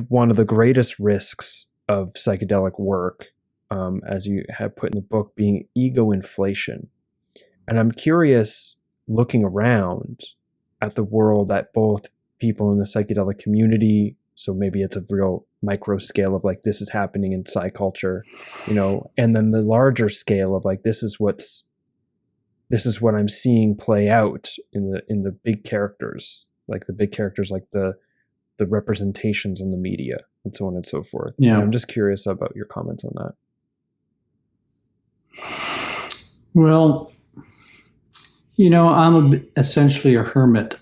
one of the greatest risks of psychedelic work, as you have put in the book, being ego inflation. And I'm curious, looking around at the world, that both people in the psychedelic community, so maybe it's a real micro scale of like, this is happening in psy culture, and then the larger scale of like, this is what I'm seeing play out in the big characters, like the representations in the media and so on and so forth. Yeah. And I'm just curious about your comments on that. Well, I'm essentially a hermit.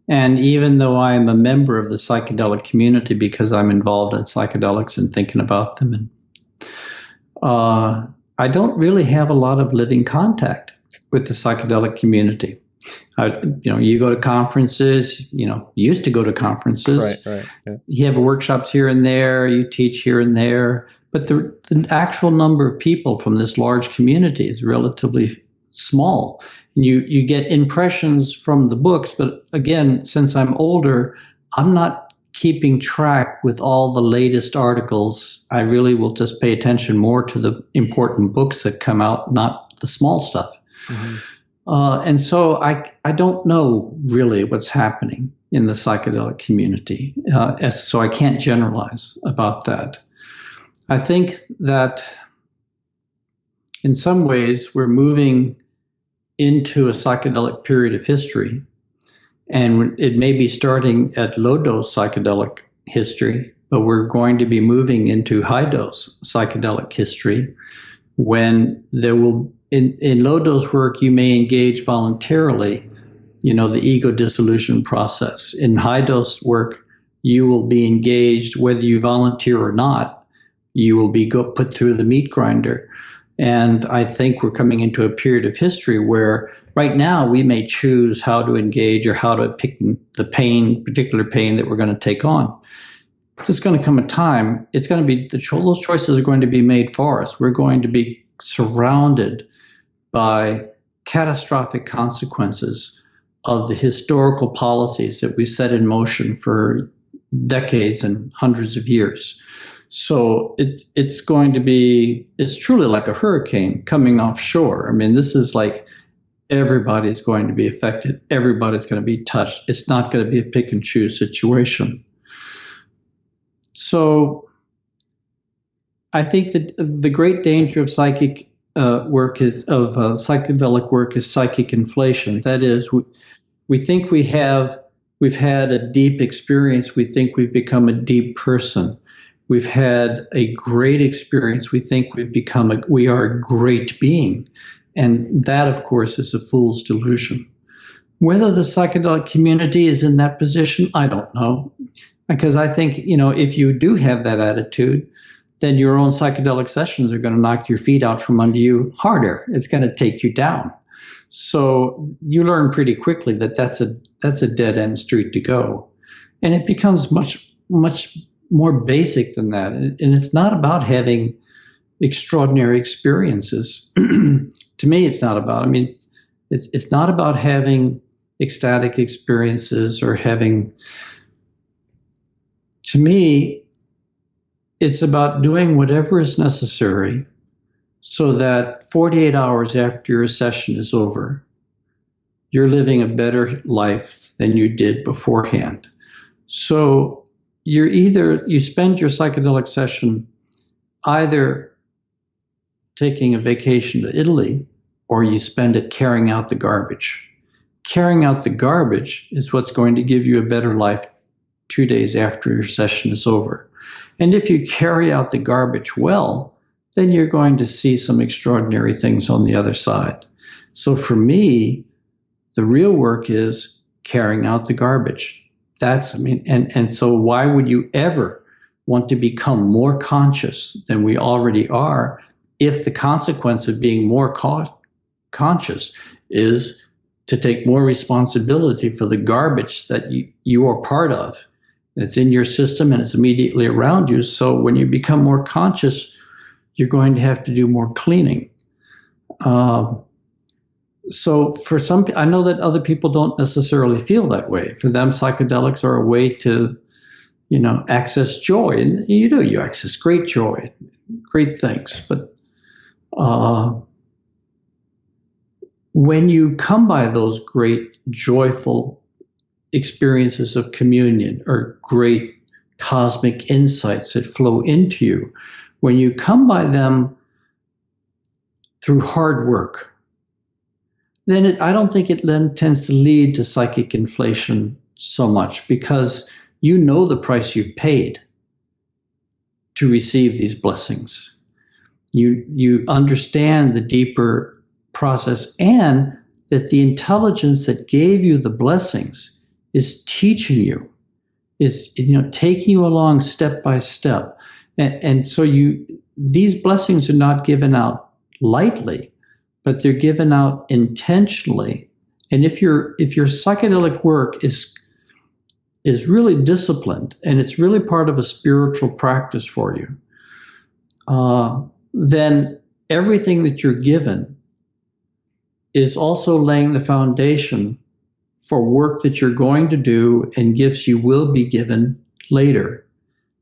And even though I am a member of the psychedelic community because I'm involved in psychedelics and thinking about them, I don't really have a lot of living contact with the psychedelic community. You go to conferences, used to go to conferences. Right. Yeah. You have workshops here and there, you teach here and there, but the actual number of people from this large community is relatively small. And you get impressions from the books, but again, since I'm older, I'm not keeping track with all the latest articles. I really will just pay attention more to the important books that come out, not the small stuff. Mm-hmm. And so I don't know really what's happening in the psychedelic community, so I can't generalize about that. I think that in some ways we're moving into a psychedelic period of history, and it may be starting at low-dose psychedelic history, but we're going to be moving into high-dose psychedelic history when there will, in low-dose work, you may engage voluntarily, the ego dissolution process. In high-dose work, you will be engaged whether you volunteer or not. You will be put through the meat grinder. And I think we're coming into a period of history where right now we may choose how to engage or how to pick the particular pain that we're going to take on. There's going to come a time, it's going to be, those choices are going to be made for us. We're going to be surrounded by catastrophic consequences of the historical policies that we set in motion for decades and hundreds of years. So it's truly like a hurricane coming offshore. I mean, this is like everybody's going to be affected. Everybody's going to be touched. It's not going to be a pick and choose situation. So I think that the great danger of psychic psychedelic work is psychic inflation. That is, we think we've had a deep experience. We think we've become a deep person. We've had a great experience. We think we are a great being. And that, of course, is a fool's delusion. Whether the psychedelic community is in that position, I don't know. Because I think, if you do have that attitude, then your own psychedelic sessions are going to knock your feet out from under you harder. It's going to take you down. So you learn pretty quickly that that's a dead-end street to go. And it becomes much, much more basic than that. And it's not about having extraordinary experiences. To me, it's not about, it's not about having ecstatic experiences or having, to me, it's about doing whatever is necessary so that 48 hours after your session is over, you're living a better life than you did beforehand. So you spend your psychedelic session either taking a vacation to Italy or you spend it carrying out the garbage. Carrying out the garbage is what's going to give you a better life 2 days after your session is over. And if you carry out the garbage well, then you're going to see some extraordinary things on the other side. So for me, the real work is carrying out the garbage. And so why would you ever want to become more conscious than we already are if the consequence of being more conscious is to take more responsibility for the garbage that you are part of? It's in your system and it's immediately around you. So when you become more conscious, you're going to have to do more cleaning. So for I know that other people don't necessarily feel that way. For them, psychedelics are a way to access joy, and you access great joy, great things. But when you come by those great joyful experiences of communion or great cosmic insights that flow into you, when you come by them through hard work, then I don't think it then tends to lead to psychic inflation so much, because you know the price you've paid to receive these blessings. You understand the deeper process, and that the intelligence that gave you the blessings is teaching you, is taking you along step by step. And so these blessings are not given out lightly, but they're given out intentionally. And if your psychedelic work is really disciplined, and it's really part of a spiritual practice for you, then everything that you're given is also laying the foundation for work that you're going to do and gifts you will be given later,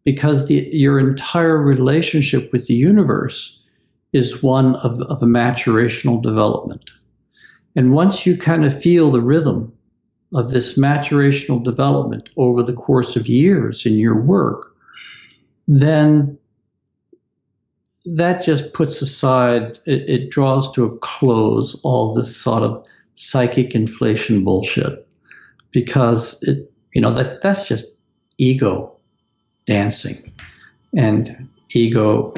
because your entire relationship with the universe is one of a maturational development. And once you kind of feel the rhythm of this maturational development over the course of years in your work, then that just puts aside, it draws to a close all this sort of psychic inflation bullshit, because that's just ego dancing, and ego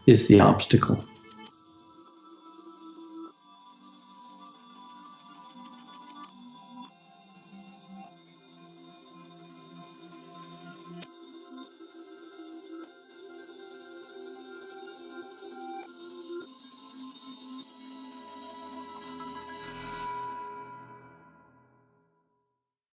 is the obstacle.